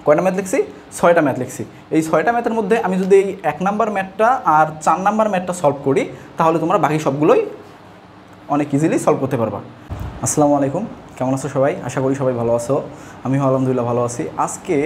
কয়টা ম্যাথ লিখছি? 6টা ম্যাথ লিখছি। এই 6টা ম্যাথের মধ্যে আমি যদি এই 1 নাম্বার ম্যাথটা আর 4 নাম্বার ম্যাথটা সলভ করি তাহলে তোমরা বাকি সবগুলোই অনেক ইজিলি সলভ করতে পারবা। আসসালামু আলাইকুম, কেমন আছো সবাই? আশা করি সবাই ভালো আছো। আমিও আলহামদুলিল্লাহ ভালো আছি। আজকে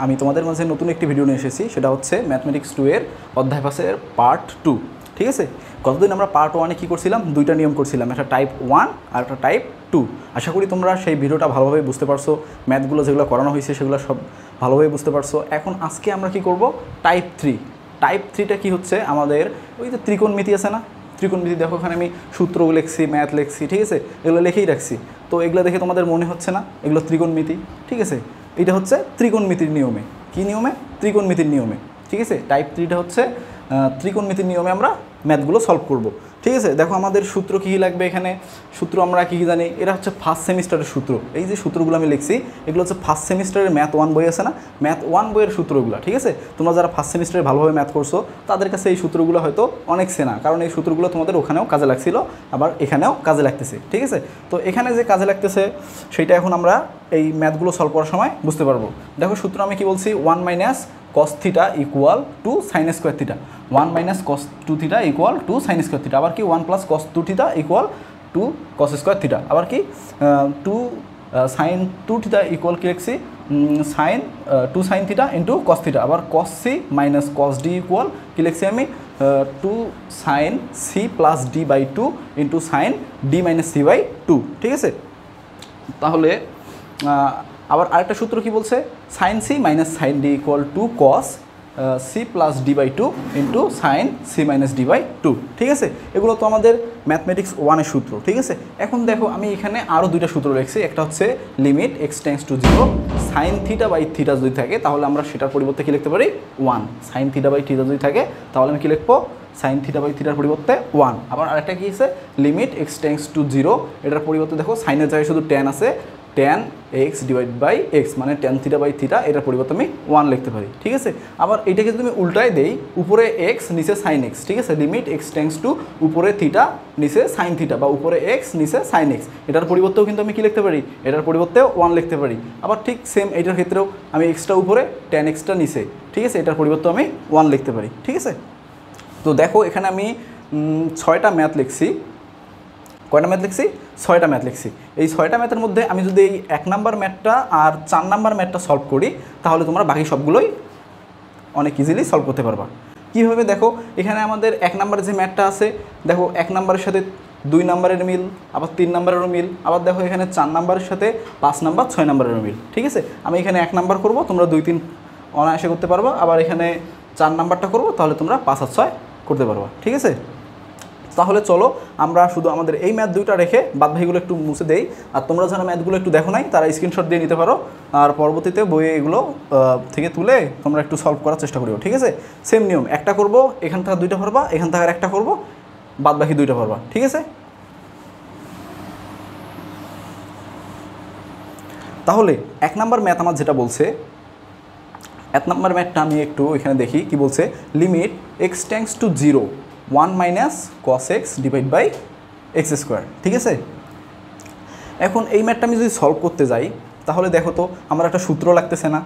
আমি তোমাদের মাঝে নতুন একটি ভিডিও নিয়ে এসেছি, সেটা হচ্ছে ম্যাথমেটিক্স 2 এর অধ্যায় 5 পার্ট 2। ঠিক আছে, গতদিন আমরা পার্ট 1-এ কী করছিলাম? দুইটা নিয়ম করছিলাম, একটা টাইপ 1 আর একটা টাইপ 2। আশা করি তোমরা সেই ভিডিওটা ভালোভাবে বুঝতে পারছো, ম্যাথগুলো যেগুলো করানো হয়েছে সেগুলো সব ভালোভাবে বুঝতে পারছো। এখন আজকে আমরা কি করব? টাইপ 3। টাইপ 3টা কী হচ্ছে? আমাদের ওই যে ত্রিকোণমিতি আছে না, ত্রিকোণমিতি। দেখো এখানে আমি সূত্রও লিখছি, ম্যাথ লিখছি, ঠিক আছে, এগুলো লিখেই রাখছি। তো এগুলো দেখে তোমাদের মনে হচ্ছে না এগুলো ত্রিকোণমিতি? ঠিক আছে, এটা হচ্ছে ত্রিকোণমিতির নিয়মে। কী নিয়মে? ত্রিকোণমিতির নিয়মে। ঠিক আছে, টাইপ 3টা হচ্ছে ত্রিকোণমিতির নিয়মে আমরা ম্যাথগুলো সলভ করব। ঠিক আছে, দেখো আমাদের সূত্র কী লাগবে এখানে। সূত্র আমরা কী জানি, এটা হচ্ছে ফার্স্ট সেমিস্টারের সূত্র। এই যে সূত্রগুলো আমি লিখছি এগুলো হচ্ছে ফার্স্ট সেমিস্টারের ম্যাথ 1 বই আছে না, ম্যাথ 1 বইয়ের সূত্রগুলো। ঠিক আছে, তোমরা যারা ফার্স্ট সেমিস্টারে ভালোভাবে ম্যাথ করছো তাদের কাছে এই সূত্রগুলো হয়তো অনেক চেনা, কারণ এই সূত্রগুলো তোমাদের ওখানেও কাজে লাগছিল, আবার এখানেও কাজে লাগতেছে। ঠিক আছে, তো এখানে যে কাজে লাগতেছে সেটা এখন আমরা এই ম্যাথগুলো সলভ করার সময় বুঝতে পারবো। দেখো সূত্র আমি কি বলছি, 1 - cos θ = sin square θ। 1 - cos 2 θ = sin square θ। আবার কি 1 + cos 2 θ = cos স্কোয়ার θ। আবার কি 2 sin 2 θ কি লিখছি,2 sin θ × cos θ। আবার cos c - cos d কি লিখছি আমি, 2 sin c + d/2 × sin d - c/2। ঠিক আছে, তাহলে আবার আরেকটা সূত্র কি বলছে, sin c - sin d = cos c + d/2 × sin c - d/2। ঠিক আছে, এগুলো তো আমাদের ম্যাথমেটিক্স 1-এর সূত্র। ঠিক আছে, এখন দেখো আমি এখানে আরও দুইটা সূত্র লিখছি। একটা হচ্ছে লিমিট x → 0 sin θ/θ যদি থাকে তাহলে আমরা সেটার পরিবর্তে কী লিখতে পারি, 1। sin θ/θ যদি থাকে তাহলে আমি কী লিখবো, sin θ/θ পরিবর্তে 1। আবার আরেকটা কী আছে, লিমিট x → 0, এটার পরিবর্তে দেখো সাইনের জায়গায় শুধু tan আছে, tan x / x মানে tan θ/θ, এটার পরিবর্তে আমি 1 লিখতে পারি। ঠিক আছে, আবার এটাকে যদি আমি উল্টায় দেই, উপরে x নিচে sin x। ঠিক আছে, লিমিট x → উপরে θ নিচে sin θ, বা উপরে x নিচে sin x, এটার পরিবর্তেও কিন্তু আমি কী লিখতে পারি, এটার পরিবর্তেও 1 লিখতে পারি। আবার ঠিক সেম এটার ক্ষেত্রেও আমি এক্সটা উপরে, tan x-টা নিচে। ঠিক আছে, এটার পরিবর্তেও আমি 1 লিখতে পারি। ঠিক আছে, তো দেখো এখানে আমি 6টা ম্যাথ লিখছি। কয়টা ম্যাথ লিখছি? 6টা ম্যাথ লিখছি। এই 6টা ম্যাথের মধ্যে আমি যদি এই 1 নাম্বার ম্যাথটা আর 4 নাম্বার ম্যাথটা সলভ করি তাহলে তোমরা বাকি সবগুলোই অনেক ইজিলি সলভ করতে পারবা। কীভাবে? দেখো এখানে আমাদের 1 নাম্বারের যে ম্যাথটা আছে, দেখো 1 নাম্বারের সাথে 2 নাম্বারের মিল, আবার 3 নাম্বারেরও মিল, আবার দেখো এখানে 4 নাম্বারের সাথে 5 নাম্বার 6 নাম্বারেরও মিল। ঠিক আছে, আমি এখানে 1 নাম্বার করব, তোমরা 2, 3 অনায়াসে করতে পারবা। আবার এখানে 4 নাম্বারটা করব, তাহলে তোমরা 5 আর 6 করতে পারবা। ঠিক আছে, তাহলে চলো আমরা শুধু আমাদের এই ম্যাথ দুইটা রেখে বাদবাকিগুলো একটু মুছে দেই। আর তোমরা যারা ম্যাথগুলো একটু দেখো নাই তারা স্ক্রিনশট দিয়ে নিতে পারো, আর পরবর্তীতে বইয়ে এগুলো থেকে তুলে তোমরা একটু সলভ করার চেষ্টা করিও। ঠিক আছে, সেম নিয়ম, একটা করব, এখান থেকে 2টা পারবা, এখান থেকে আর একটা করব, বাদবাকি 2টা পারবা। ঠিক আছে, তাহলে 1 নাম্বার ম্যাথ আমার যেটা বলছে, 1 নাম্বার ম্যাথটা আমি একটু এখানে দেখি কি বলছে, limit x → 0 1 - cos x / x²। ঠিক আছে, এখন এই ম্যাথটা আমি যদি সলভ করতে যাই তাহলে দেখো তো আমার একটা সূত্র লাগতেছে না।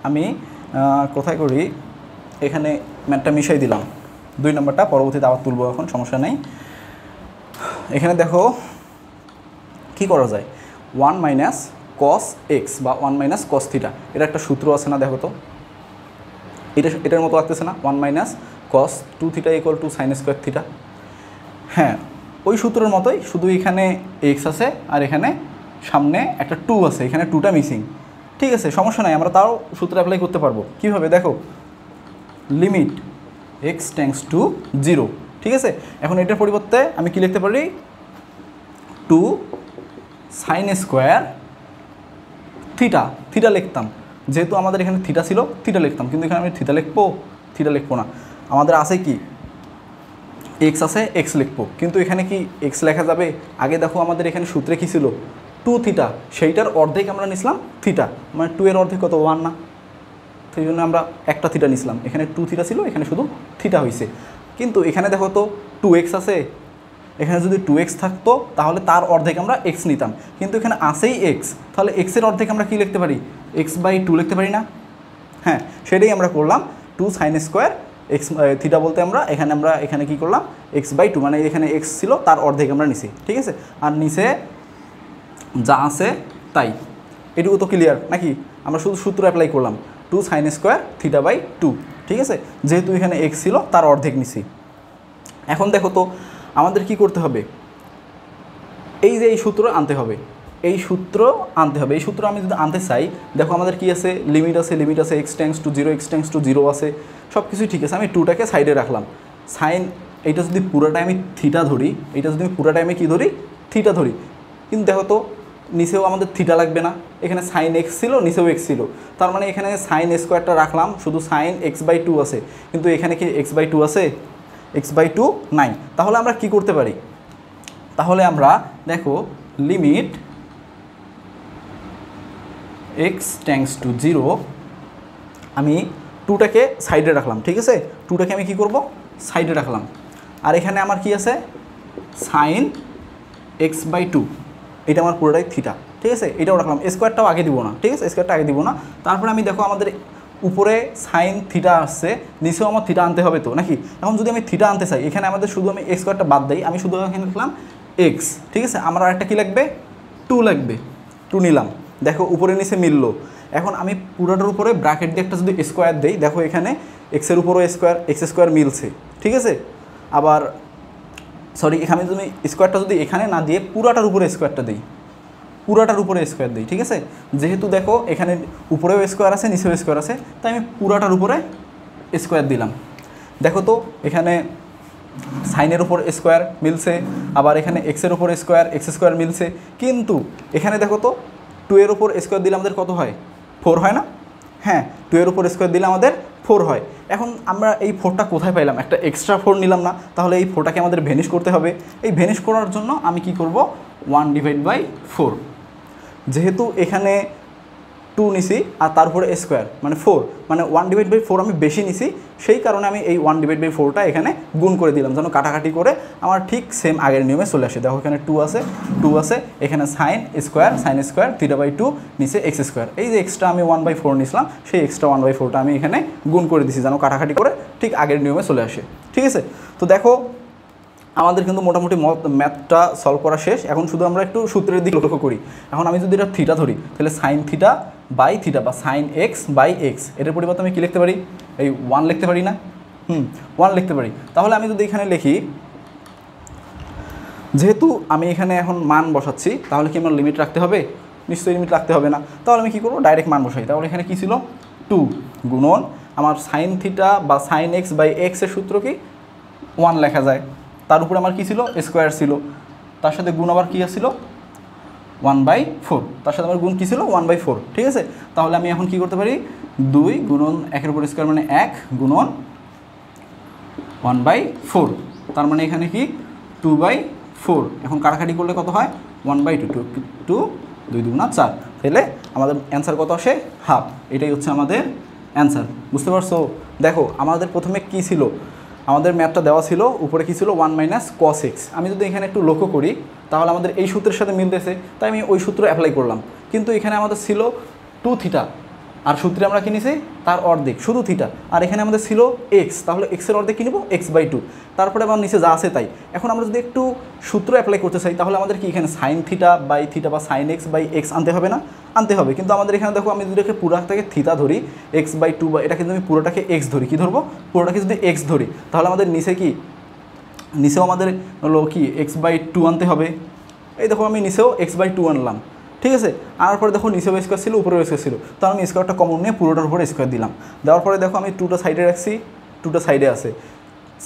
আমি কোথায় করি, এখানে ম্যাথটা মিশাই দিলাম, 2 নম্বরটা পরবর্তীতে আবার তুলবো, এখন সমস্যা নেই। এখানে দেখো কি করা যায়, 1 - cos x বা 1 - cos θ, এটা একটা সূত্র আছে না, দেখো তো এটার মতো লাগতেছে না, 1 - cos 2 θ = sin স্কোয়ার θ। হ্যাঁ, ওই সূত্রের মতোই, শুধু এখানে x আছে আর এখানে সামনে একটা 2 আছে, এখানে 2টা মিসিং। ঠিক আছে, সমস্যা নাই, আমরা তাও সূত্র অ্যাপ্লাই করতে পারবো। কীভাবে? দেখো লিমিট x → 0। ঠিক আছে, এখন এটার পরিবর্তে আমি কি লিখতে পারি, 2 sin স্কোয়ার θ লিখতাম। যেহেতু আমাদের এখানে θ ছিল, θ লিখতাম, কিন্তু এখানে আমি θ লিখবো না। আমাদের আছে কি, x আছে, x লিখবো, কিন্তু এখানে কি x লেখা যাবে? আগে দেখো আমাদের এখানে সূত্রে কী ছিল, 2 θ, সেইটার অর্ধেক আমরা নিছিলাম θ, মানে 2 এর অর্ধেক কত, 1 না, সেই জন্য আমরা একটা θ নিছিলাম। এখানে 2 θ ছিল, এখানে শুধু θ হয়েছে। কিন্তু এখানে দেখো তো 2x আছে, এখানে যদি 2x থাকতো তাহলে তার অর্ধেক আমরা x নিতাম, কিন্তু এখানে আসেই x, তাহলে x এর অর্ধেক আমরা কি লিখতে পারি, x/2 লিখতে পারি না? হ্যাঁ, সেটাই আমরা করলাম। 2 sin স্কোয়ার এক্স থিটা বলতে আমরা এখানে কী করলাম, x/2, মানে এখানে x ছিল তার অর্ধেক আমরা নিছি, ঠিক আছে। আর নিচে যা আছে তাই, এটুকু তো ক্লিয়ার নাকি? আমরা শুধু সূত্র অ্যাপ্লাই করলাম, 2 sin স্কোয়ার θ/2, ঠিক আছে। যেহেতু এখানে x ছিল তার অর্ধেক নিছি। এখন দেখো তো আমাদের কি করতে হবে, এই যে এই সূত্র আনতে হবে, এই সূত্র আমি যদি আনতে চাই, দেখো আমাদের কি আছে, লিমিট আছে x টেন্ডস টু 0 আছে, সব কিছুই ঠিক আছে। আমি 2টাকে সাইডে রাখলাম। সাইন এইটা যদি পুরোটা আমি থিটা ধরি, কি ধরি, থিটা ধরি, কিন্তু দেখো তো নিচেও আমাদের থিটা লাগবে না, এখানে সাইন x ছিল, নিচেও x ছিল, তার মানে এখানে সাইন স্কোয়ারটা রাখলাম, শুধু সাইন x/2 আছে, কিন্তু এখানে কি x/2 আছে, x/2 নাই। তাহলে আমরা কি করতে পারি, তাহলে আমরা দেখো লিমিট x টেন্ডস টু 0, আমি 2টাকে সাইডে রাখলাম, ঠিক আছে। 2টাকে আমি কি করব, সাইডে রাখলাম। আর এখানে আমার কি আছে, সাইন x/2, এটা আমার পুরোটাই থিটা, ঠিক আছে। এটাও রাখলাম, স্কোয়ারটাও আগে দিব না, ঠিক আছে, স্কোয়ারটা আগে দিব না। তারপরে আমি দেখো আমাদের উপরে সাইন থিটা আসছে, নিচেও আমার থিটা আনতে হবে তো নাকি। এখন যদি আমি থিটা আনতে চাই, এখানে আমাদের শুধু আমি স্কোয়ারটা বাদ দিই, আমি শুধু এখানে লিখলাম x, ঠিক আছে। আমার আরেকটা কী লাগবে, 2 লাগবে, 2 নিলাম। দেখো উপরে নিচে মিললো। এখন আমি পুরোটার উপরে ব্র্যাকেট দিয়ে একটা যদি স্কোয়ার দিই, দেখো এখানে এক্সের উপরও এক্স স্কোয়ার মিলছে, ঠিক আছে। আবার সরি, এখানে তুমি স্কোয়ারটা যদি এখানে না দিয়ে পুরাটার উপরে স্কোয়ারটা দিই, ঠিক আছে। যেহেতু দেখো এখানে উপরেও স্কোয়ার আছে, নিচেও স্কোয়ার আছে, তাই আমি পুরাটার উপরে স্কোয়ার দিলাম। দেখো তো এখানে সাইনের উপর স্কোয়ার মিলছে, আবার এখানে এক্সের উপর এক্স স্কোয়ার মিলছে, কিন্তু এখানে দেখো তো 2 এর উপর স্কোয়ার দিলে আমাদের কত হয়, 4 হয় না? হ্যাঁ, 2 এর উপর স্কোয়ার দিলে আমাদের 4 হয়। এখন আমরা এই 4টা কোথায় পাইলাম, একটা এক্সট্রা 4 নিলাম না, তাহলে এই 4টাকে আমাদের ভ্যানিশ করতে হবে। এই ভ্যানিশ করার জন্য আমি কি করব, 1/4, যেহেতু এখানে 2 নিছি আর তারপরে স্কোয়ার মানে 4, মানে 1/4 আমি বেশি নিছি, সেই কারণে আমি এই 1/4টা এখানে গুণ করে দিলাম, যেন কাটাকাটি করে আমার ঠিক সেম আগের নিয়মে চলে আসে। দেখো এখানে 2 আছে, এখানে সাইন স্কোয়ার θ/2, নিচে এক্স স্কোয়ার, এই যে এক্সট্রা আমি 1/4 নিছিলাম, সেই এক্সট্রা 1/4টা আমি এখানে গুণ করে দিছি, যেন কাটাকাটি করে ঠিক আগের নিয়মে চলে আসে, ঠিক আছে। তো দেখো আমাদের কিন্তু মোটামুটি ম্যাথটা সলভ করা শেষ। এখন শুধু আমরা একটু সূত্রের দিকে লক্ষ্য করি। এখন আমি যদি এটা থিটা ধরি, তাহলে সাইন থিটা বাই থিটা বা সাইন x/x, এটার পরিবর্তে আমি কী লিখতে পারি, এই 1 লিখতে পারি না? 1 লিখতে পারি। তাহলে আমি যদি এখানে লিখি, যেহেতু আমি এখানে এখন মান বসাচ্ছি, তাহলে কি আমার লিমিট রাখতে হবে? নিশ্চয়ই লিমিট রাখতে হবে না। তাহলে আমি কী করবো, ডাইরেক্ট মান বসাই। তাহলে এখানে কী ছিল, 2 গুণন আমার সাইন থিটা বা সাইন x/x এর সূত্র কি 1 লেখা যায়, তার উপরে আমার কী ছিল, স্কোয়ার ছিল, তার সাথে গুণ আবার কী আসছিল, 1/4, তার সাথে আমার গুণ কী ছিল, 1/4, ঠিক আছে। তাহলে আমি এখন কি করতে পারি, 2 গুণন 1-এর উপর স্কোয়ার মানে 1 গুণন 1/4, তার মানে এখানে কি 2/4। এখন কাটাকাটি করলে কত হয়, 1/2, 2 2 2 4, তাহলে আমাদের অ্যান্সার কত আসে, হাফ। এটাই হচ্ছে আমাদের অ্যান্সার, বুঝতে পারছো? দেখো আমাদের প্রথমে কি ছিল, আমাদের ম্যাথটা দেওয়া ছিল, উপরে কী ছিল, 1 - cos x। আমি যদি এখানে একটু লক্ষ্য করি, তাহলে আমাদের এই সূত্রের সাথে মিলতেছে, তাই আমি ওই সূত্র অ্যাপ্লাই করলাম। কিন্তু এখানে আমাদের ছিল 2 থিটা, আর সূত্রে আমরা কী নিছি, তার অর্ধেক, শুধু থিটা। আর এখানে আমাদের ছিল x, তাহলে এক্সের অর্ধেক কী নেব, x/2, তারপরে আমার নিচে যা আছে তাই। এখন আমরা যদি একটু সূত্র অ্যাপ্লাই করতে চাই, তাহলে আমাদের কি এখানে সাইন থিটা বাই থিটা বা সাইন x/x আনতে হবে না? আনতে হবে। কিন্তু আমাদের এখানে দেখো, আমি যদি এটাকে পুরোটাকে থিটা ধরি, x/2, বা এটা কিন্তু আমি পুরোটাকে x ধরি, কী ধরবো, পুরোটাকে যদি x ধরি, তাহলে আমাদের নিচেও আমাদের হলো কি x/2 আনতে হবে। এই দেখো আমি নিচেও x/2 আনলাম, ঠিক আছে। আনার পরে দেখো নিচেও স্কোয়ার ছিল, উপরেও স্কোয়ার ছিল, তো আমি স্কোয়ারটা কমন নিয়ে পুরোটার উপরে স্কোয়ার দিলাম। দেওয়ার পরে দেখো আমি 2টা সাইডে রাখছি, 2টা সাইডে আছে,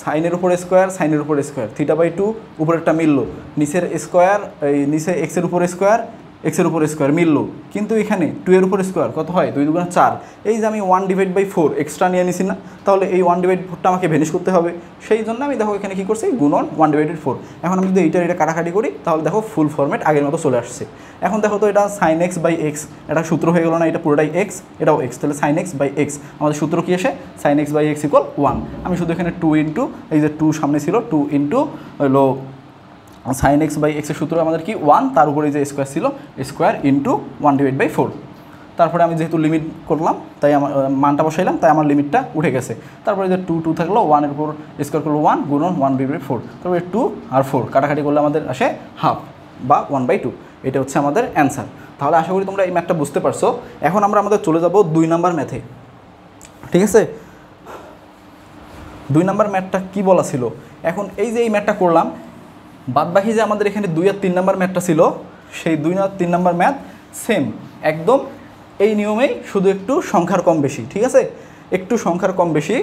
সাইনের উপর স্কোয়ার, θ/2, উপরেরটা মিললো, নিচের স্কোয়ার, এই নিচে এক্সের উপর স্কোয়ার মিললো, কিন্তু এখানে 2 এর উপর স্কোয়ার কত হয়, 2 2 4। এই যে আমি 1/4 এক্সট্রা নিয়ে নিছি না, তাহলে এই 1/4টা আমাকে ভ্যানিশ করতে হবে। সেই জন্য আমি দেখো এখানে কী করছি, গুণন 1/4। এখন আমি যদি এটা কাটাকাটি করি, তাহলে দেখো ফুল ফরম্যাট আগের মতো চলে আসছে। এখন দেখো তো এটা সাইন x/x, এটা সূত্র হয়ে গেল না, এটা পুরোটাই x, এটাও x, তাহলে সাইন x/x আমাদের সূত্র কী আসে, সাইন x/x = 1। আমি শুধু এখানে 2 ইন্টু, এই যে 2 সামনে ছিল, 2 ইন্টু হলো sin x/x এর সূত্র আমাদের কি 1, তার উপরে যে স্কোয়ার ছিল, স্কোয়ার ইন্টু 1/4, তারপরে আমি যেহেতু লিমিট করলাম তাই আমার মানটা বসাইলাম, তাই আমার লিমিটটা উঠে গেছে। তারপরে যে 2 থাকলো, 1-এর উপর স্কোয়ার করলো 1 গুণন 1/4, তারপরে 2 আর 4 কাটাকাটি করলে আমাদের আসে হাফ বা 1/2। এটা হচ্ছে আমাদের অ্যান্সার। তাহলে আশা করি তোমরা এই ম্যাথটা বুঝতে পারছো। এখন আমরা আমাদের চলে যাব 2 নাম্বার ম্যাথে। ঠিক আছে, 2 নাম্বার ম্যাথটা কী বলা ছিল। এখন এই যে এই ম্যাথটা করলাম, বাদবাকি যে আমাদের এখানে 2 আর 3 নাম্বার ম্যাথটা ছিল, সেই 2 আর 3 নাম্বার ম্যাথ সেম একদম এই নিয়মেই, শুধু একটু সংখ্যার কম বেশি। ঠিক আছে, একটু সংখ্যার কম বেশি।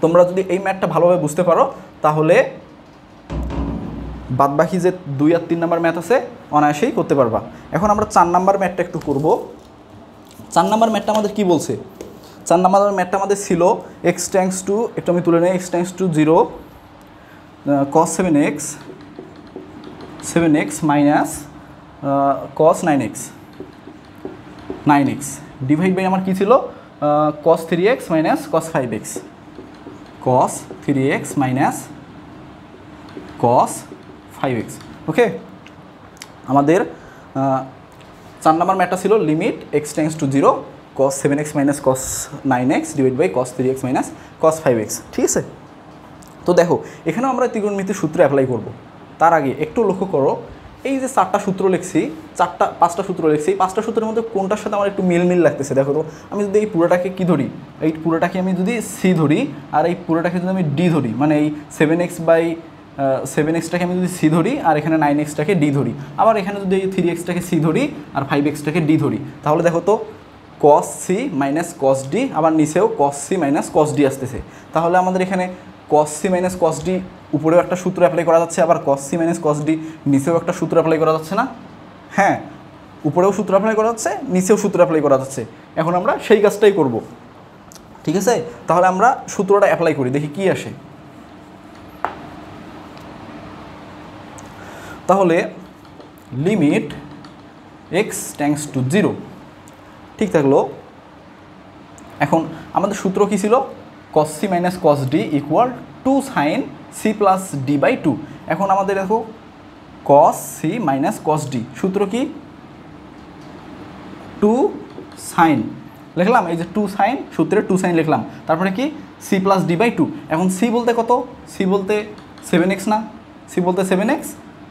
তোমরা যদি এই ম্যাথটা ভালোভাবে বুঝতে পারো তাহলে বাদবাকি যে 2 আর 3 নাম্বার ম্যাথ আছে অনায়াসেই করতে পারবা। এখন আমরা 4 নাম্বার ম্যাথটা একটু করব। 4 নাম্বার ম্যাথটা আমাদের কি বলছে, 4 নাম্বার ম্যাথটা আমাদের ছিল x টেন্ডস টু, একটু আমি তুলে নেই, x tends to 0 cos 7x minus cos 9x divide by আমার কী ছিল cos 3x minus cos 5x, cos 3x minus cos 5x। Okay, আমাদের 4 নাম্বার ম্যাথটা ছিল limit x tends to 0 cos 7x minus cos 9x divide by cos 3x minus cos 5x। ঠিক আছে, তো দেখো এখানেও আমরা ত্রিকোণমিতির সূত্র অ্যাপ্লাই করব। তার আগে একটু লক্ষ্য করো, এই যে 4টা সূত্র লিখছি, 5টা সূত্র লিখছি, 5টা সূত্রের মধ্যে কোনটার সাথে আমার একটু মিল লাগতেছে দেখো তো। আমি যদি এই পুরোটাকে কী ধরি, এই পুরোটাকে আমি যদি সি ধরি, আর এই পুরোটাকে যদি আমি ডি ধরি, মানে এই 7xটাকে আমি যদি সি ধরি, আর এখানে 9xটাকে ডি ধরি, আবার এখানে যদি এই 3xটাকে সি ধরি আর 5xটাকে ডি ধরি, তাহলে দেখো তো cos c minus cos d, আবার নিচেও cos c minus cos d আসতেছে। তাহলে আমাদের এখানে cos c minus cos d উপরেও একটা সূত্র অ্যাপ্লাই করা যাচ্ছে, আবার cos c minus cos d নিচেও একটা সূত্র অ্যাপ্লাই করা যাচ্ছে না? হ্যাঁ, উপরেও সূত্র অ্যাপ্লাই করা যাচ্ছে, নিচেও সূত্র অ্যাপ্লাই করা যাচ্ছে। এখন আমরা সেই কাজটাই করব। ঠিক আছে, তাহলে আমরা সূত্রটা অ্যাপ্লাই করি, দেখি কি আসে। তাহলে লিমিট x টেন্ডস টু 0 ঠিক থাকলো। এখন আমাদের সূত্র কী ছিল, cos c minus cos d equal 2 sin c plus d by 2। এখন আমাদের দেখো cos c minus cos d সূত্র কি, 2 sin লিখলাম, এই যে 2 sin সূত্রে 2 sin লিখলাম, তারপরে কি c প্লাস d বাই 2। এখন c বলতে কত, c বলতে 7x না, c বলতে 7x,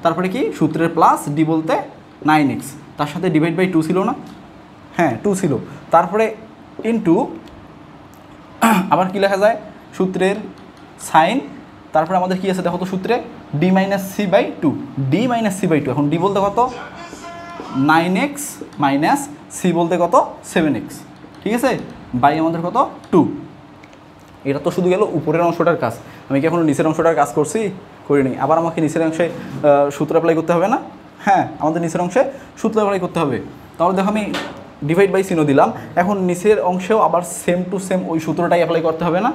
তারপরে কি সূত্রের প্লাস, d বলতে 9x, তার সাথে ডিভাইড বাই 2 ছিল না? হ্যাঁ 2 ছিল। তারপরে ইনটু আবার কি লেখা যায়, সূত্রের সাইন, তারপরে আমাদের কি আছে দেখো তো সূত্রে d minus c by 2, d minus c by 2। এখন d বলতে কত 9x মাইনাস সি বলতে কত 7x। ঠিক আছে, বাই আমাদের কত 2। এটা তো শুধু গেল উপরের অংশটার কাজ। আমি কি এখনো নিচের অংশটার কাজ করিনি। আবার আমাকে নিচের অংশে সূত্র অ্যাপ্লাই করতে হবে না? হ্যাঁ, আমাদের নিচের অংশে সূত্র অ্যাপ্লাই করতে হবে। তাহলে দেখো আমি ডিভাইড বাই চিহ্ন দিলাম, এখন নিচের অংশেও আবার সেম টু সেম ওই সূত্রটাই অ্যাপ্লাই করতে হবে না?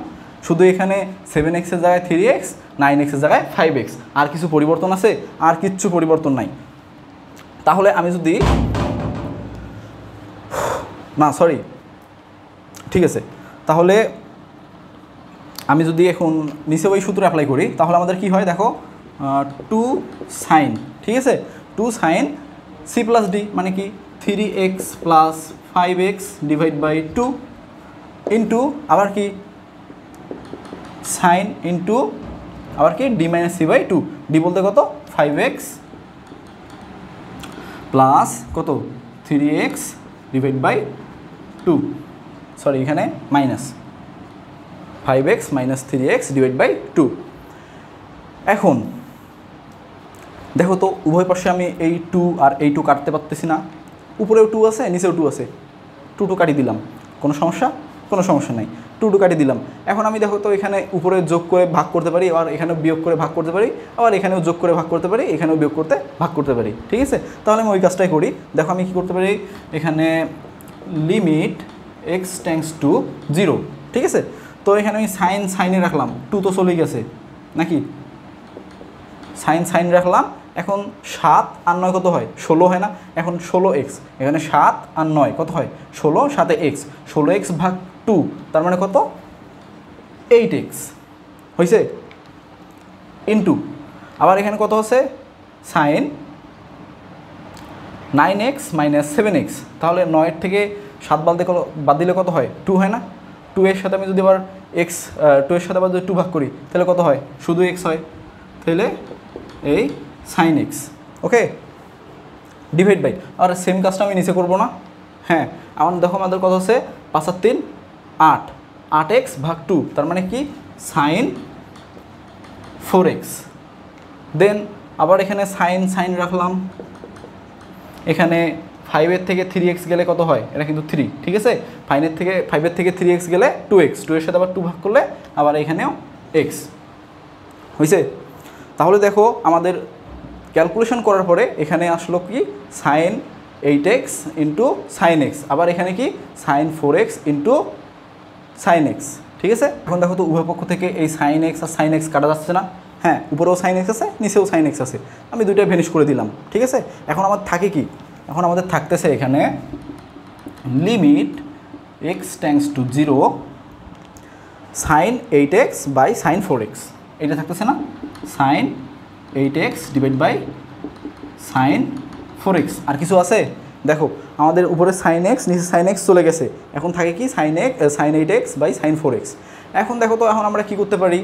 শুধু এখানে 7x-এর জায়গায় 3x, 9x-এর জায়গায় 5x, আর কিছু পরিবর্তন আছে? আর কিচ্ছু পরিবর্তন নাই। তাহলে আমি যদি ঠিক আছে, তাহলে আমি যদি এখন নিচে ওই সূত্র অ্যাপ্লাই করি, তাহলে আমাদের কি হয় দেখো 2 sin, ঠিক আছে, 2 sin c প্লাস d মানে কি 3x plus 5x divide by 2 into আবার কি সাইন ইন্টু আবার কি d minus c by 2, d বলতে কত 5x প্লাস কত 3x ডিভাইড বাই 2, সরি এখানে minus 5x minus 3x divide by 2। এখন দেখো তো উভয় পাশে আমি এই 2 আর এই 2 কাটতে পারতেছি না, উপরেও 2 আছে নিচেও 2 আছে, 2 কাটি দিলাম, কোনো সমস্যা? কোনো সমস্যা নাই, 2 কাটি দিলাম। এখন আমি দেখো তো এখানে উপরে যোগ করে ভাগ করতে পারি, আবার এখানেও বিয়োগ করে ভাগ করতে পারি, আবার এখানেও যোগ করে ভাগ করতে পারি, এখানেও বিয়োগ করতে ভাগ করতে পারি। ঠিক আছে, তাহলে আমি ওই কাজটাই করি। দেখো আমি কী করতে পারি, এখানে লিমিট x টেন্ডস টু 0, ঠিক আছে, তো এখানে আমি সাইনে রাখলাম, 2 তো চলেই গেছে নাকি, সাইন রাখলাম। এখন 7 আর 9 কত হয় 16 হয় না, এখন 16x, এখানে 7 আর 9 কত হয় 16, 7 x, 16x ভাগ 2 তার মানে কত 8x হয়েছে, ইন্টু আবার এখানে কত আছে সাইন 9x মাইনাস 7x, তাহলে 9 থেকে 7 বাদ দিলে কত হয়? 2 হয় না? 2 এর সাথে আমি যদি আবার এক্স 2 এর সাথে আবার যদি 2 ভাগ করি তাহলে কত হয়? শুধু x হয়, তাহলে এই sine x. Okay, divide by, আর সেম কাজটা আমি নিচে করবো না? হ্যাঁ, আমার দেখো আমাদের কত হচ্ছে 5 আর 3 8, 8x ভাগ 2, তার মানে কি সাইন 4x। দেন আবার এখানে সাইন রাখলাম, এখানে 5 থেকে 3x গেলে কত হয়? এটা কিন্তু 3, ঠিক আছে? 5 থেকে 3x গেলে 2x, 2 এর সাথে আবার 2 ভাগ করলে আবার এখানেও x হয়েছে। তাহলে দেখো আমাদের ক্যালকুলেশন করার পরে এখানে আসলো কি sign 8x into sine x, আবার এখানে কি sign 4x into sine x, ঠিক আছে? এখন দেখো তো উভয় পক্ষ থেকে এই সাইন এক্স আর সাইন এক্স কাটা যাচ্ছে না? হ্যাঁ, উপরেও সাইন এক্স আছে, নিচেও সাইন এক্স আছে, আমি দুইটাই ভ্যানিশ করে দিলাম, ঠিক আছে? এখন আমার থাকে কি? এখন আমাদের থাকতেছে এখানে limit x tends to 0 sine 8x by sine 4x, এটা থাকতেছে না? Sine 8x divide by sine 4x। আর কিছু আছে? দেখো আমাদের উপরে সাইন এক্স, নিচে সাইন এক্স চলে গেছে, এখন থাকে কি sign 8x by sine 4x। এখন দেখো তো এখন আমরা কি করতে পারি?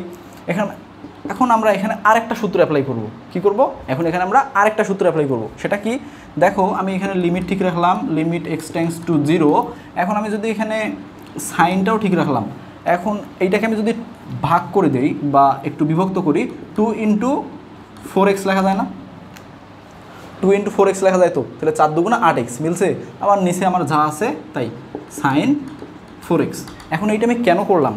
এখন আমরা এখানে আরেকটা সূত্র অ্যাপ্লাই করব। কি করব? এখন এখানে আমরা আরেকটা সূত্র অ্যাপ্লাই করব। সেটা কি? দেখো আমি এখানে লিমিট ঠিক রাখলাম, লিমিট এক্স টেন্ডস টু 0। এখন আমি যদি এখানে সাইনটাও ঠিক রাখলাম, এখন এইটাকে আমি যদি ভাগ করে দেই বা একটু বিভক্ত করি, 2 ইন্টু 4x লেখা যায় না? 2 ইন্টু 4x লেখা যায় তো, তাহলে 4 দুগুণা 8x মিলছে। আবার নিচে আমার যা আছে তাই সাইন 4x। এখন এইটা আমি কেন করলাম?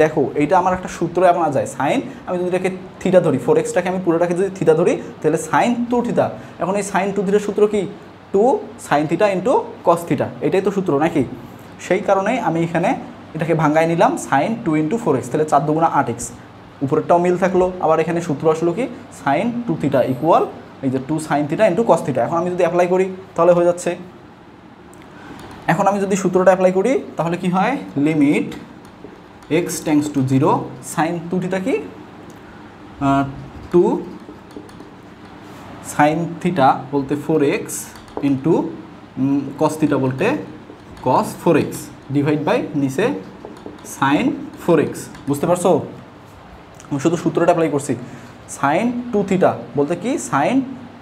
দেখো এইটা আমার একটা সূত্র আপনার যায়, সাইন আমি যদি এটাকে থিটা ধরি, 4xটাকে আমি পুরোটাকে যদি থিটা ধরি তাহলে সাইন 2 থিটা। এখন এই সাইন 2 থিটার সূত্র কি? 2 sine theta into cos theta, এটাই তো সূত্র নাকি? সেই কারণেই আমি এখানে এটাকে ভাঙ্গাই নিলাম সাইন 2 ইন্টু 4x, তাহলে 4 দুগুণা 8x, উপরেরটাও মিল থাকলো। আবার এখানে সূত্র আসলো কি সাইন 2 থিটা ইকুয়াল এই যে 2 sine theta into cos theta. এখন আমি যদি অ্যাপ্লাই করি তাহলে হয়ে যাচ্ছে। এখন আমি যদি সূত্রটা অ্যাপ্লাই করি তাহলে কি হয়? Limit x tends to 0 sine 2 theta কি 2 সাইন থিটা বলতে 4x ইন্টু কস থিটা বলতে কস 4x ডিভাইড বাই নিচে সাইন 4x। বুঝতে পারছো? আমি শুধু সূত্রটা অ্যাপ্লাই করছি। সাইন 2 থিটা বলতে কি sine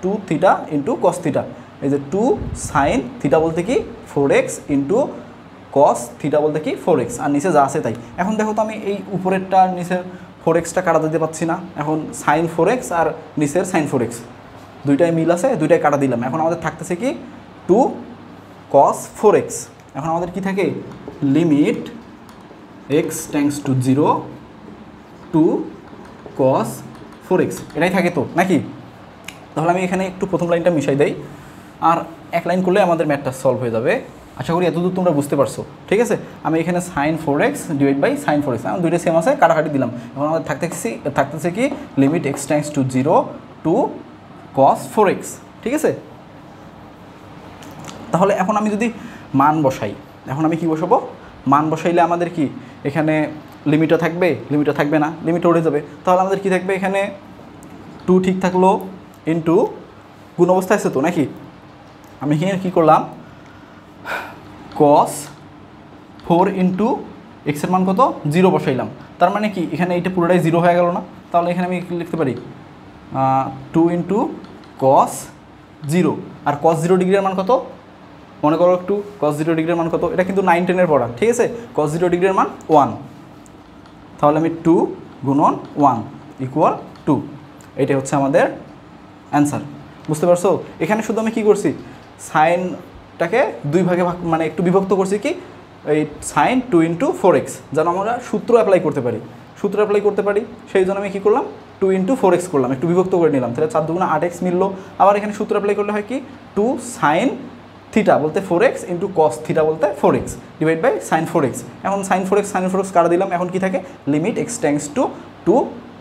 2 theta into cos theta, এই যে 2 সাইন থিটা বলতে কি 4x ইন্টু কস থিটা বলতে কি 4x, আর নিচে যা আছে তাই। এখন দেখো তো আমি এই উপরেরটা নিচের 4xটা কাটা দিতে পারছি না। এখন সাইন 4x আর নিচের সাইন 4x দুইটাই মিল আছে, দুইটাই কাটা দিলাম। এখন আমাদের থাকতেছে কি 2 কস 4x। এখন আমাদের কি থাকে? Limit x tends to 0 2 cos 4x, এটাই থাকে তো নাকি? তাহলে আমি এখানে একটু প্রথম লাইনটা মিশাই দেই, আর এক লাইন করলে আমাদের ম্যাথটা সলভ হয়ে যাবে। আশা করি এতদূর তোমরা বুঝতে পারছো, ঠিক আছে? আমি এখানে sign 4x divide by sine 4x, এখন দুইটা সেম আছে, কাটাকাটি দিলাম। এখন আমাদের থাকতেছে কি limit x tends to 0 2 cos 4x, ঠিক আছে? তাহলে এখন আমি যদি মান বসাই, এখন আমি কি বসাবো? মান বসাইলে আমাদের কি এখানে লিমিটও থাকবে, লিমিটও থাকবে না, লিমিটও উঠে যাবে। তাহলে আমাদের কি থাকবে? এখানে 2 ঠিক থাকলো ইন্টু গুণ অবস্থায় আছে তো নাকি? আমি এখানে কী করলাম? cos 4 ইন্টু এক্সের মান কত? 0 বসাইলাম। তার মানে কি এখানে এইটা পুরোটাই 0 হয়ে গেল না? তাহলে এখানে আমি লিখতে পারি 2 ইন্টু cos 0, আর cos 0 ডিগ্রির মান কত? মনে করো একটু, cos 0 ডিগ্রির মান কত? এটা কিন্তু 9 10-এর পড়া, ঠিক আছে? cos 0 ডিগ্রির মান 1, তাহলে আমি 2 গুণন 1 ইকুয়াল 2, এটাই হচ্ছে আমাদের অ্যান্সার। বুঝতে পারছো? এখানে শুধু আমি কী করছি? সাইনটাকে 2 ভাগে মানে একটু বিভক্ত করছি কি এই সাইন 2 ইন্টু 4x, যেন আমরা সূত্র অ্যাপ্লাই করতে পারি, সেই জন্য আমি কী করলাম? 2 ইন্টু 4x করলাম, একটু বিভক্ত করে নিলাম, তাহলে 4 দুগুণা 8x মিললো। আবার এখানে সূত্র অ্যাপ্লাই করলে হয় কি 2 সাইন থিটা বলতে 4x ইন্টু কস থিটা বলতে 4x divide by sine 4x। এখন সাইন 4x কাটা দিলাম। এখন কি থাকে? Limit x tends two 2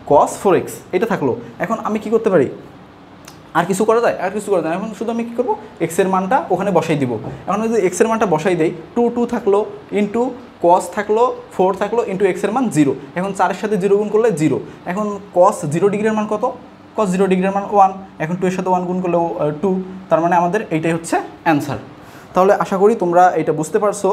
cos 4x, এটা থাকলো। এখন আমি কি করতে পারি? আর কিছু করা যায়? আর কিছু করা যায়। এখন শুধু আমি কী করবো? এক্সের মানটা ওখানে বসাই দিব। এখন যদি এক্সের মানটা বসাই দেই, 2 থাকলো ইন্টু কস থাকলো 4 থাকলো ইন্টু এক্সের মান 0। এখন 4-এর সাথে 0 গুণ করলে 0। এখন cos 0 ডিগ্রির মান কত? cos 0 ডিগ্রির মান 1, এখন 2 এর সাথে 1 গুণ করলেও 2, তার মানে আমাদের এইটাই হচ্ছে অ্যান্সার। তাহলে আশা করি তোমরা এটা বুঝতে পারছো।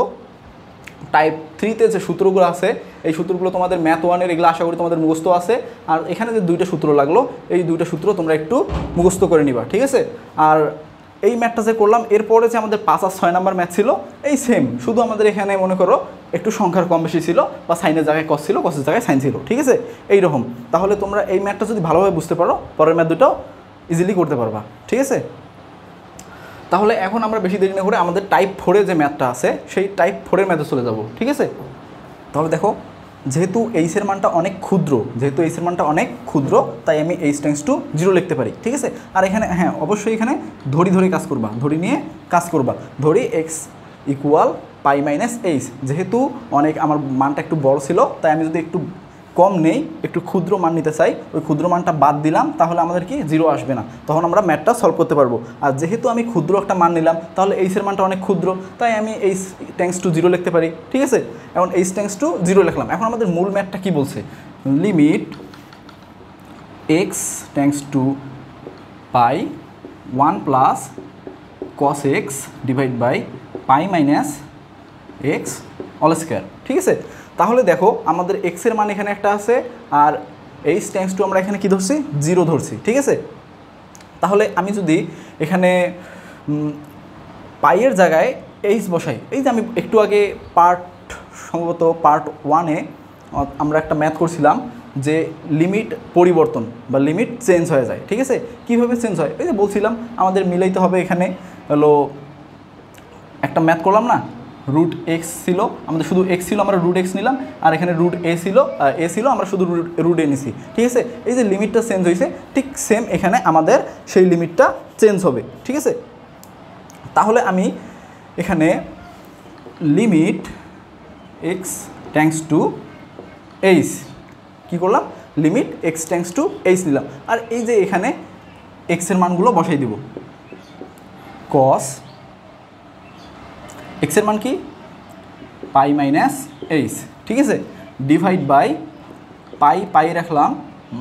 টাইপ 3-তে যে সূত্রগুলো আছে এই সূত্রগুলো তোমাদের ম্যাথ 1-এর এগুলো আশা করি তোমাদের মুখস্থ আছে। আর এখানে যে দুইটা সূত্র লাগলো এই দুইটা সূত্র তোমরা একটু মুখস্থ করে নিবা, ঠিক আছে। আর এই ম্যাথটা যে করলাম এরপরে যে আমাদের 5 আর 6 নাম্বার ম্যাথ ছিল এই সেম, শুধু আমাদের এখানে মনে করো একটু সংখ্যার কম বেশি ছিল, বা সাইনের জায়গায় কস ছিল, কসের জায়গায় সাইন ছিল, ঠিক আছে এইরকম। তাহলে তোমরা এই ম্যাথটা যদি ভালোভাবে বুঝতে পারো পরের ম্যাথ দুটো ইজিলি করতে পারবা, ঠিক আছে। তাহলে এখন আমরা বেশি দেরি না করে আমাদের টাইপ 4-এ যে ম্যাথটা আছে সেই টাইপ 4-এর ম্যাথে চলে যাব, ঠিক আছে। তাহলে দেখো, যেহেতু এইচের মানটা অনেক ক্ষুদ্র, তাই আমি এইচ টেন্ডস টু 0 লিখতে পারি, ঠিক আছে। আর এখানে হ্যাঁ অবশ্যই এখানে ধরে কাজ করবা, ধরি নিয়ে কাজ করবা। ধরি এক্স ইকুয়াল পাই মাইনাস এইচ, যেহেতু অনেক আমার মানটা একটু বড় ছিল তাই আমি যদি একটু কম নেই, একটু ক্ষুদ্র মান নিতে চাই, ওই ক্ষুদ্র মানটা বাদ দিলাম, তাহলে আমাদের কি 0 আসবে না, তখন আমরা ম্যাথটা সলভ করতে পারবো। আর যেহেতু আমি ক্ষুদ্র একটা মান নিলাম তাহলে এইচের মানটা অনেক ক্ষুদ্র, তাই আমি এইচ টেন্ডস টু 0 লিখতে পারি, ঠিক আছে। এখন এইচ টেন্ডস টু 0 লিখলাম। এখন আমাদের মূল ম্যাথটা কি বলছে, limit x tends to pi 1 plus cos x divide by pi minus x all square, ঠিক আছে। তাহলে দেখো আমাদের এক্সের মান এখানে একটা আছে, আর এইচ টেন্ডস টু আমরা এখানে কি ধরছি, 0 ধরছি, ঠিক আছে। তাহলে আমি যদি এখানে পাইয়ের জায়গায় এইচ বসাই, এই যে আমি একটু আগে সম্ভবত পার্ট 1-এ আমরা একটা ম্যাথ করছিলাম যে লিমিট পরিবর্তন বা লিমিট চেঞ্জ হয়ে যায়, ঠিক আছে। কীভাবে চেঞ্জ হয়, এই যে বলছিলাম আমাদের মিলাইতে হবে। এখানে হলো একটা ম্যাথ করলাম না, রুট এক্স ছিল, আমাদের শুধু এক্স ছিল, আমরা রুট এক্স নিলাম, আর এখানে রুট এ ছিল, আমরা শুধু রুট এ নিছি, ঠিক আছে। এই যে লিমিটটা চেঞ্জ হয়েছে, ঠিক সেম এখানে আমাদের সেই লিমিটটা চেঞ্জ হবে, ঠিক আছে। তাহলে আমি এখানে limit x tends to H কী করলাম, limit x tends to H নিলাম, আর এই যে এখানে এক্সের মানগুলো বসাই দিব। কস এক্সের মান কি, পাই মাইনাস এইচ, ঠিক আছে, ডিভাইড বাই পাই রাখলাম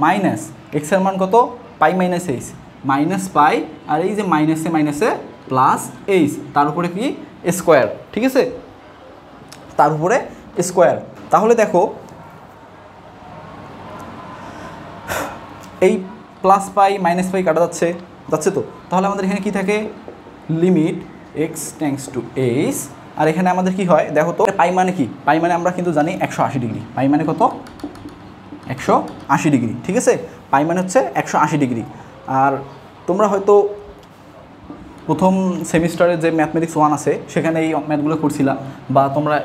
মাইনাস এক্সের মান কত, পাই মাইনাস এইচ, মাইনাস পাই, আর এই যে মাইনাসে প্লাস এইচ, তার উপরে কি স্কোয়ার, ঠিক আছে, তার উপরে স্কোয়ার। তাহলে দেখো এই প্লাস পাই মাইনাস পাই কাটা যাচ্ছে তো, তাহলে আমাদের এখানে কি থাকে, limit x tends to H. আর এখানে আমাদের কি হয় দেখো তো, পাই মানে কি, পাই মানে আমরা কিন্তু জানি 180 ডিগ্রি, পাই মানে কত 180 ডিগ্রি, ঠিক আছে। পাই মানে হচ্ছে 180 ডিগ্রি। আর তোমরা হয়তো প্রথম সেমিস্টারে যে ম্যাথমেটিক্স 1 আছে সেখানে এই ম্যাথগুলো করছিলা, বা তোমরা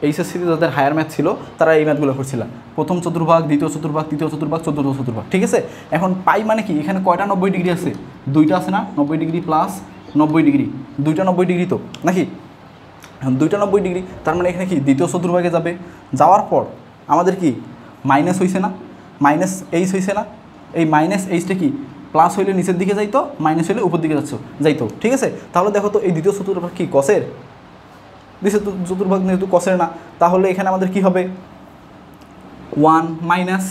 এইচএসসিতে যাদের হায়ার ম্যাথ ছিল তারা এই ম্যাথগুলো করছিলা, প্রথম চতুর্ভাগ, দ্বিতীয় চতুর্ভাগ, তৃতীয় চতুর্ভাগ, চতুর্থ চতুর্ভাগ, ঠিক আছে। এখন পাই মানে কি, এখানে কয়টা 90 ডিগ্রি আছে, দুইটা আছে না, 90 ডিগ্রি প্লাস 90 ডিগ্রি, দুইটা 90 ডিগ্রি তো নাকি, দুইটা 90 ডিগ্রি, তার মানে এখানে কি দ্বিতীয় চতুর্ভাগে যাবে, যাওয়ার পর আমাদের কি মাইনাস হয়েছে না, মাইনাস এইচ হয়েছে না, এই মাইনাস এইচটা কি প্লাস হইলে নিচের দিকে যাইতো, মাইনাস হইলে উপর দিকে যাইতো, ঠিক আছে। তাহলে দেখো তো এই দ্বিতীয় চতুর্ভাগ কি কসের, দ্বিতীয় চতুর্ভাগ যেহেতু কসের না, তাহলে এখানে আমাদের কি হবে 1 মাইনাস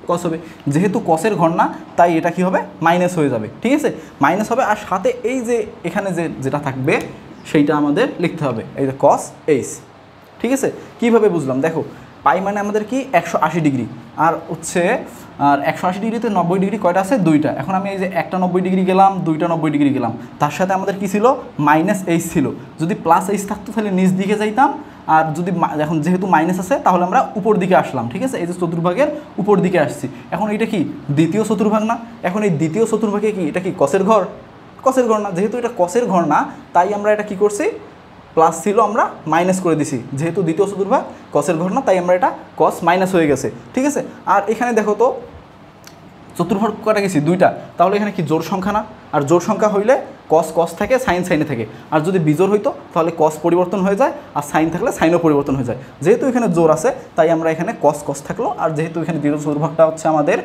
কস হবে, যেহেতু কসের ঘর না তাই এটা কি হবে মাইনাস হয়ে যাবে, ঠিক আছে, মাইনাস হবে। আর সাথে এই যে এখানে যেটা থাকবে সেইটা আমাদের লিখতে হবে, এই যে কস এইচ, ঠিক আছে। কীভাবে বুঝলাম দেখো, পাই মানে আমাদের কি 180 ডিগ্রি, আর হচ্ছে আর 180 ডিগ্রিতে 90 ডিগ্রি কয়টা আছে, দুইটা। এখন আমি এই যে একটা 90 ডিগ্রি গেলাম, দুইটা 90 ডিগ্রি গেলাম, তার সাথে আমাদের কি ছিল মাইনাস এইচ ছিল, যদি প্লাস এইচ থাকতো তাহলে নিচ দিকে যাইতাম, আর যদি এখন যেহেতু মাইনাস আছে তাহলে আমরা উপর দিকে আসলাম, ঠিক আছে, এই যে চতুর্ভাগের উপর দিকে আসছি। এখন এটা কি দ্বিতীয় চতুর্ভাগ না, এখন এই দ্বিতীয় চতুর্ভাগে কি এটা কি কসের ঘর, কসের ঘর না, যেহেতু এটা কসের ঘর না তাই আমরা এটা কি করছি, প্লাস ছিল আমরা মাইনাস করে দিছি, যেহেতু দ্বিতীয় চতুর্ভাগ কসের ঘর না তাই আমরা এটা কস মাইনাস হয়ে গেছে, ঠিক আছে। আর এখানে দেখো তো চতুর্ভাগ কটা গেছি দুইটা, তাহলে এখানে কি জোড় সংখ্যা না, আর জোড় সংখ্যা হইলে কস থাকে, সাইনে থাকে, আর যদি বিজোড় হইতো তাহলে কস পরিবর্তন হয়ে যায়, আর সাইন থাকলে সাইনও পরিবর্তন হয়ে যায়। যেহেতু এখানে জোড় আছে তাই আমরা এখানে কস থাকলো, আর যেহেতু এখানে দ্বিতীয় চতুর্ভাগটা হচ্ছে আমাদের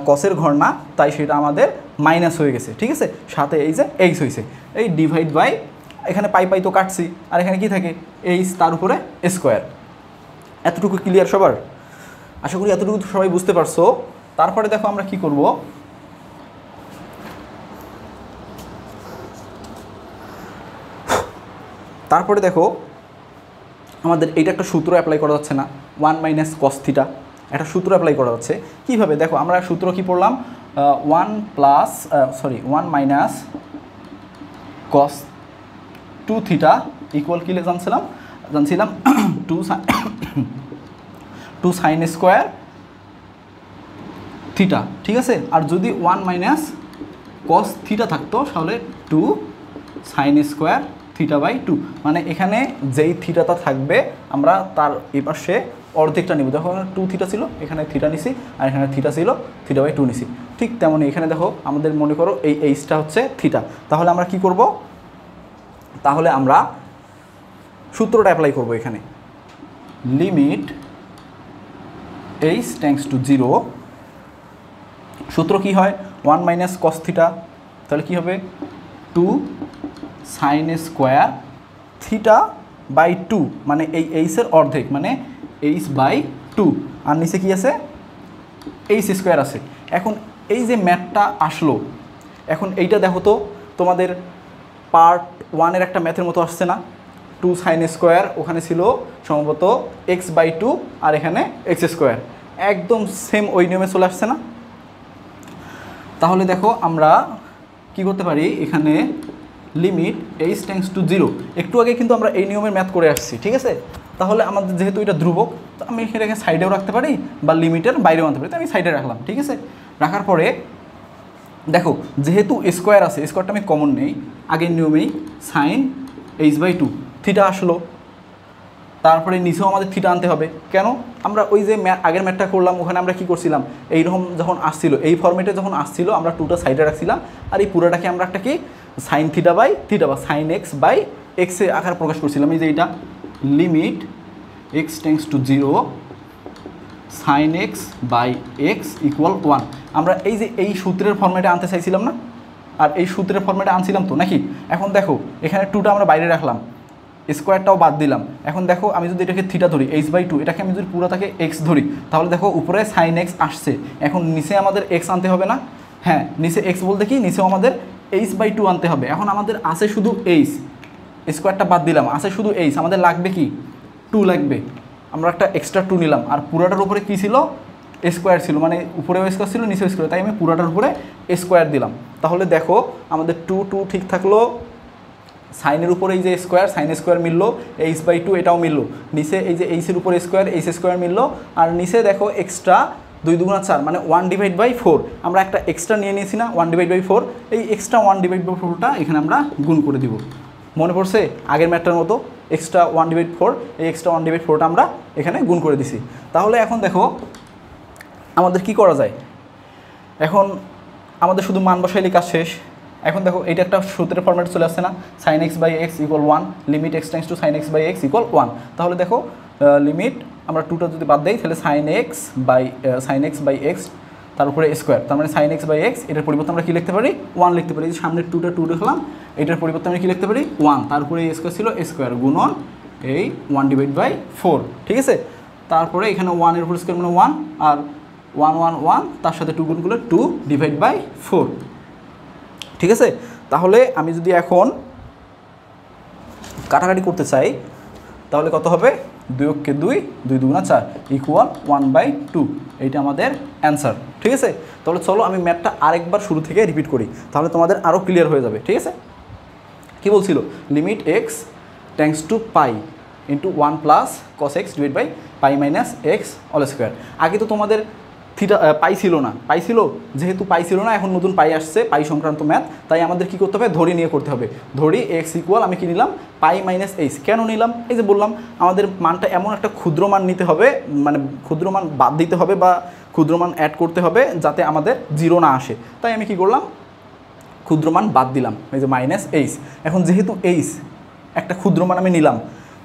কসের ঘর না তাই সেটা আমাদের মাইনাস হয়ে গেছে, ঠিক আছে, সাথে এই যে এইচ হয়েছে, এই ডিভাইড বাই এখানে পাই তো কাটছি, আর এখানে কি থাকে এইচ, তার উপরে স্কোয়ার। এতটুকু ক্লিয়ার সবার, আশা করি এতটুকু সবাই বুঝতে পারছো। তারপরে দেখো আমরা কি করব, তারপরে দেখো আমাদের এইটা একটা সূত্র অ্যাপ্লাই করা যাচ্ছে না, 1 মাইনাস কস থিটা, একটা সূত্র অ্যাপ্লাই করা যাচ্ছে। কীভাবে দেখো, আমরা সূত্র কি পড়লাম, 1 মাইনাস কস 2 থিটা ইকুয়াল কি জানছিলাম 2 সাইন স্কোয়ার থিটা, ঠিক আছে। আর যদি 1 মাইনাস কস থিটা থাকতো তাহলে 2 সাইন স্কোয়ার থিটা বাই 2, মানে এখানে যেই থিটাটা থাকবে আমরা তার এই পাশে অর্ধেকটা নিব। দেখো 2 থিটা ছিল, এখানে থিটা নিছি, আর এখানে থিটা ছিল, থিটা বাই 2 নিছি। ঠিক তেমনই এখানে দেখো আমাদের মনে করো এই এইচটা হচ্ছে থিটা, তাহলে আমরা কি করব, তাহলে আমরা সূত্রটা অ্যাপ্লাই করব এখানে, লিমিট এইচ টেন্ডস টু 0, সূত্র কি হয় 1 মাইনাস কস থিটা, তাহলে কি হবে 2 সাইন স্কোয়ার থিটা বাই 2, মানে এই এইচের অর্ধেক মানে এইচ বাই 2, আর নিচে কি আছে এইচ স্কোয়ার আছে। এখন এই যে ম্যাথটা আসলো, এখন এইটা দেখো তো তোমাদের পার্ট 1-এর একটা ম্যাথের মতো আসছে না, 2 সাইন স্কোয়ার ওখানে ছিল সম্ভবত এক্স বাই 2 আর এখানে এক্স স্কোয়ার, একদম সেম ওই নিয়মে চলে আসছে না। তাহলে দেখো আমরা কি করতে পারি, এখানে লিমিট এইচ টেন্ডস টু 0, একটু আগে কিন্তু আমরা এই নিয়মের ম্যাথ করে আসছি, ঠিক আছে। তাহলে আমাদের যেহেতু এটা ধ্রুবক, তো আমি এখানে সাইডেও রাখতে পারি বা লিমিটের বাইরেও আনতে পারি, তো আমি সাইডে রাখলাম, ঠিক আছে। রাখার পরে দেখো যেহেতু স্কোয়ার আছে, স্কোয়ারটা আমি কমন নেই, আগের নিয়মেই সাইন এইচ বাই 2 থিটা আসলো, তারপরে নিচেও আমাদের থিটা আনতে হবে। কেন, আমরা ওই যে আগের ম্যাথটা করলাম ওখানে আমরা কি করছিলাম, এইরকম যখন আসছিল এই ফর্মেটে যখন আসছিল আমরা 2টা সাইডে রাখছিলাম, আর এই পুরোটাকে আমরা একটা কি সাইন থিটা বাই থিটা বা সাইন এক্স বাই এক্সে আকার প্রকাশ করছিলাম। এই যে এইটা limit x tends to 0 sine x by x equal 1, আমরা এই যে এই সূত্রের ফর্মেটে আনতে চাইছিলাম না, আর এই সূত্রের ফর্মেটে আনছিলাম তো নাকি। এখন দেখো এখানে 2টা আমরা বাইরে রাখলাম, স্কোয়ারটাও বাদ দিলাম। এখন দেখো আমি যদি এটাকে থিটা ধরি এইচ বাই 2, এটাকে আমি যদি পুরোটাকে এক্স ধরি, তাহলে দেখো উপরে সাইন এক্স আসছে, এখন নিচে আমাদের এক্স আনতে হবে না, হ্যাঁ নিচে এক্স বলতে কি নিচেও আমাদের এইচ বাই 2 আনতে হবে। এখন আমাদের আছে শুধু এইচ, স্কোয়ারটা বাদ দিলাম, আছে শুধু এইচ, আমাদের লাগবে কি 2 লাগবে, আমরা একটা এক্সট্রা 2 নিলাম, আর পুরাটার উপরে কী ছিল স্কোয়ার ছিল, মানে উপরেও স্কোয়ার ছিল নিচেও স্কোয়ার, তাই আমি পুরাটার উপরে স্কোয়ার দিলাম। তাহলে দেখো আমাদের 2 ঠিক থাকলো, সাইনের উপরে এই যে স্কোয়ার সাইন স্কোয়ার মিললো, এইচ বাই 2 এটাও মিললো, নিচে এই যে এইচের উপরে স্কোয়ার এইচ স্কোয়ার মিললো, আর নিচে দেখো এক্সট্রা 2 দুগুণা 4 মানে 1/4, আমরা একটা এক্সট্রা নিয়ে নিয়েছি না 1/4, এই এক্সট্রা 1/4টা এখানে আমরা গুণ করে দিব। মনে পড়ছে আগের ম্যাথটার মতো, এক্সট্রা 1/4, এই এক্সট্রা 1/4টা আমরা এখানে গুণ করে দিছি। তাহলে এখন দেখো আমাদের কি করা যায়, এখন আমাদের শুধু মান বসাইলে কাজ শেষ। এখন দেখো এটা একটা সূত্রের ফর্মেট চলে আসছে না, sine x by x equal 1, limit x tends to sine x by x equal 1। তাহলে দেখো লিমিট আমরা 2টা যদি বাদ দেই তাহলে সাইন এক্স বাই এক্স তার উপরে স্কোয়ার, তার মানে সাইন এক্স বাই এক্স, এটার পরিবর্তে আমরা কী লিখতে পারি 1 লিখতে পারি। যে সামনের 2টা 2 লিখলাম, এটার পরিবর্তে আমরা কী লিখতে পারি 1, তার উপরে স্কোয়ার ছিল স্কোয়ার গুণন এই 1/4, ঠিক আছে। তারপরে এখানে 1-এর উপর স্কোয়ার মানে 1, আর 1 1 1 তার সাথে 2 গুণ করলে 2/4, ঠিক আছে। তাহলে আমি যদি এখন কাটাকাটি করতে চাই তাহলে কত হবে, 2 × 2 2 দুগুণা 4 ইকুয়াল 1/2, এইটা আমাদের অ্যান্সার, ঠিক আছে। তাহলে চলো আমি ম্যাথটা আরেকবার শুরু থেকে রিপিট করি, তাহলে তোমাদের আরও ক্লিয়ার হয়ে যাবে, ঠিক আছে। কী বলছিল, limit x tends to pi into 1 plus cos x divide by pi minus x all square. আগে তো তোমাদের থিটা পাই ছিল না, পাই ছিল, যেহেতু পাই ছিল না এখন নতুন পাই আসছে, পাই সংক্রান্ত ম্যাথ, তাই আমাদের কী করতে হবে ধরি নিয়ে করতে হবে। ধরি এক্স ইকুয়াল আমি কী নিলাম পাই মাইনাস এইচ, কেন নিলাম, এই যে বললাম আমাদের মানটা এমন একটা ক্ষুদ্র মান নিতে হবে, মানে ক্ষুদ্র মান বাদ দিতে হবে বা ক্ষুদ্র মান অ্যাড করতে হবে যাতে আমাদের 0 না আসে, তাই আমি কী করলাম ক্ষুদ্র মান বাদ দিলাম, এই যে মাইনাস এইচ। এখন যেহেতু এইচ একটা ক্ষুদ্র মান আমি নিলাম,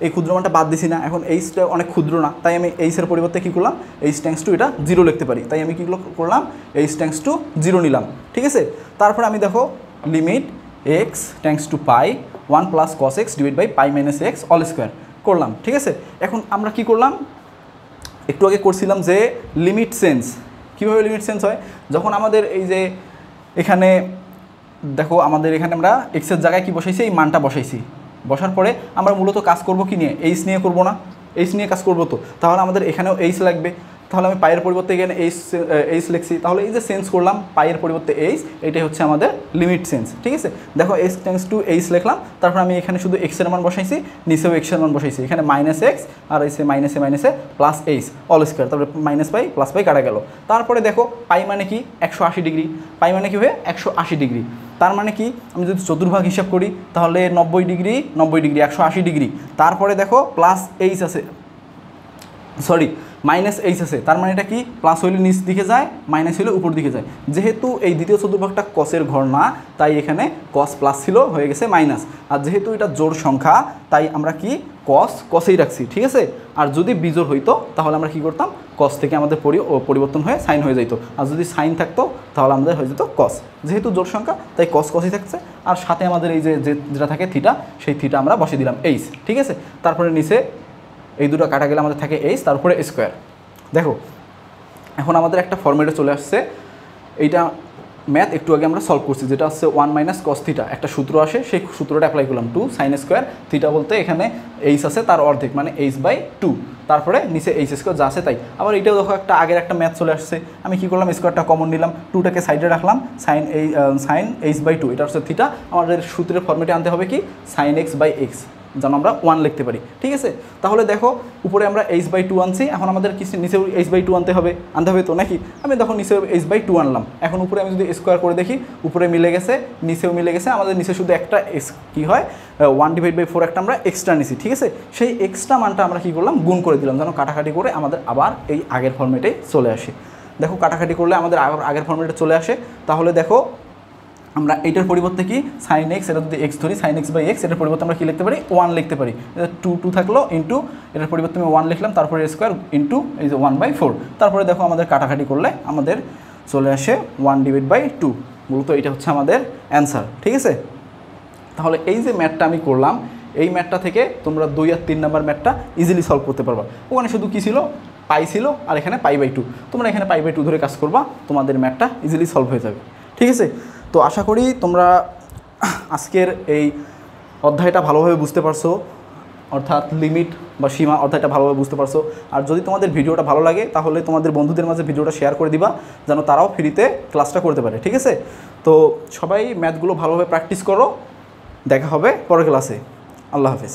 এই ক্ষুদ্র মানটা বাদ দিছি না, এখন এইচটা অনেক ক্ষুদ্র না, তাই আমি এইচের পরিবর্তে কী করলাম এইচ টেন্ডস টু এটা 0 লিখতে পারি, তাই আমি কী করলাম এইচ টেন্ডস টু 0 নিলাম, ঠিক আছে। তারপরে আমি দেখো limit x tends to pi 1 plus cos x divide by pi minus x all square করলাম, ঠিক আছে। এখন আমরা কি করলাম, একটু আগে করছিলাম যে লিমিট চেঞ্জ, কীভাবে লিমিট চেঞ্জ হয়, যখন আমাদের এই যে এখানে দেখো আমাদের এখানে আমরা এক্সের জায়গায় কী বসাইছি এই মানটা বসাইছি, বসার পরে আমরা মূলত কাজ করব কি নিয়ে, এইচ নিয়ে করব না, এইচ নিয়ে কাজ করব। তো তাহলে আমাদের এখানেও এইচ লাগবে, তাহলে আমি পাইয়ের পরিবর্তে এখানে এইচ লিখছি। তাহলে এই যে চেঞ্জ করলাম পাইয়ের পরিবর্তে এইচ, এটাই হচ্ছে আমাদের লিমিট চেঞ্জ। ঠিক আছে, দেখো এক্স টেন্ডস টু এইচ লিখলাম, তারপর আমি এখানে শুধু এক্সের মান বসাইছি, নিচেও এক্সের মান বসাইছি, এখানে মাইনাস এক্স আর এসে মাইনাসে প্লাস এইচ অল স্কোয়ার, তারপরে মাইনাস পাই প্লাস পাই কাটা গেল। তারপরে দেখো পাই মানে কি 180 ডিগ্রি, পাই মানে কি হবে 180 ডিগ্রি। তার মানে কি আমি যদি চতুর্ভাগ হিসাব করি তাহলে 90 ডিগ্রি 180 ডিগ্রি। তারপরে দেখো প্লাস এইচ আছে, সরি মাইনাস এইচ আছে, তার মানে এটা কি প্লাস হইলে নিচ দিকে যায়, মাইনাস হইলে উপর দিকে যায়। যেহেতু এই দ্বিতীয় চতুর্ভাগটা কসের ঘর না, তাই এখানে কস প্লাস ছিল হয়ে গেছে মাইনাস। আর যেহেতু এটা জোড় সংখ্যা তাই আমরা কি কসেই রাখছি। ঠিক আছে, আর যদি বিজোড় হইতো তাহলে আমরা কি করতাম, কস থেকে আমাদের পরিবর্তন হয়ে সাইন হয়ে যেত, আর যদি সাইন থাকতো তাহলে আমাদের হয়ে যেত কস। যেহেতু জোড় সংখ্যা তাই কসই থাকছে, আর সাথে আমাদের এই যে যেটা থাকে থিটা, সেই থিটা আমরা বসিয়ে দিলাম এইচ। ঠিক আছে, তারপরে নিচে এই দুটো কাটা গেলে আমাদের থাকে এইচ, তারপরে স্কোয়ার। দেখো এখন আমাদের একটা ফর্মেটে চলে আসছে, এইটা ম্যাথ একটু আগে আমরা সলভ করছি, যেটা হচ্ছে 1 মাইনাস কস থিটা, একটা সূত্র আসে, সেই সূত্রটা অ্যাপ্লাই করলাম, 2 সাইন স্কোয়ার থিটা বলতে এখানে এইচ আছে তার অর্ধেক মানে এইচ/2, তারপরে নিচে এইচ স্কোয়ার যা আছে তাই। আবার এইটাও দেখো একটা আগের একটা ম্যাথ চলে আসছে, আমি কী করলাম, স্কোয়ারটা কমন নিলাম, 2টাকে সাইডে রাখলাম, সাইন এইচ/2, এটা হচ্ছে থিটা। আমাদের সূত্রের ফর্মেটে আনতে হবে কি সাইন x/x, যেন আমরা 1 লিখতে পারি। ঠিক আছে, তাহলে দেখো উপরে আমরা h/2 আনছি, এখন আমাদের কিছু নিচেও h/2 আনতে হবে তো নাকি। আমি দেখো নিচেও h/2 আনলাম, এখন উপরে আমি যদি স্কোয়ার করে দেখি, উপরে মিলে গেছে নিচেও মিলে গেছে, আমাদের নিচে শুধু একটা কী হয় 1/4 একটা আমরা এক্সট্রা নিছি। ঠিক আছে, সেই এক্সট্রা মানটা আমরা কী করলাম, গুণ করে দিলাম, যেন কাটাকাটি করে আমাদের আবার এই আগের ফর্মেটে চলে আসে। দেখো কাটাকাটি করলে আমাদের আগের ফর্মেটে চলে আসে। তাহলে দেখো আমরা এইটার পরিবর্তে কি সাইন এক্স, এটা যদি এক্স ধরি সাইন x/x, এটার পরিবর্তে আমরা কী লিখতে পারি 1 লিখতে পারি। 2 থাকলো ইন্টু এটার পরিবর্তে আমি 1 লিখলাম, তারপরে স্কোয়ার ইন্টু এই যে 1/4। তারপরে দেখো আমাদের কাটাকাটি করলে আমাদের চলে আসে 1/2। মূলত এটা হচ্ছে আমাদের অ্যান্সার। ঠিক আছে, তাহলে এই যে ম্যাথটা আমি করলাম, এই ম্যাথটা থেকে তোমরা 2 আর 3 নাম্বার ম্যাথটা ইজিলি সলভ করতে পারবা। ওখানে শুধু কী ছিল, পাই ছিল, আর এখানে পাই/2। তোমরা এখানে পাই/2 ধরে কাজ করবা, তোমাদের ম্যাথটা ইজিলি সলভ হয়ে যাবে। ঠিক আছে, তো আশা করি তোমরা আজকের এই অধ্যায়টা ভালোভাবে বুঝতে পারছো, অর্থাৎ লিমিট বা সীমা অধ্যায়টা ভালোভাবে বুঝতে পারছো। আর যদি তোমাদের ভিডিওটা ভালো লাগে তাহলে তোমাদের বন্ধুদের মাঝে ভিডিওটা শেয়ার করে দিবা, যেন তারাও ফ্রিতে ক্লাসটা করতে পারে। ঠিক আছে, তো সবাই ম্যাথগুলো ভালোভাবে প্র্যাকটিস করো, দেখা হবে পরের ক্লাসে। আল্লাহ হাফেজ।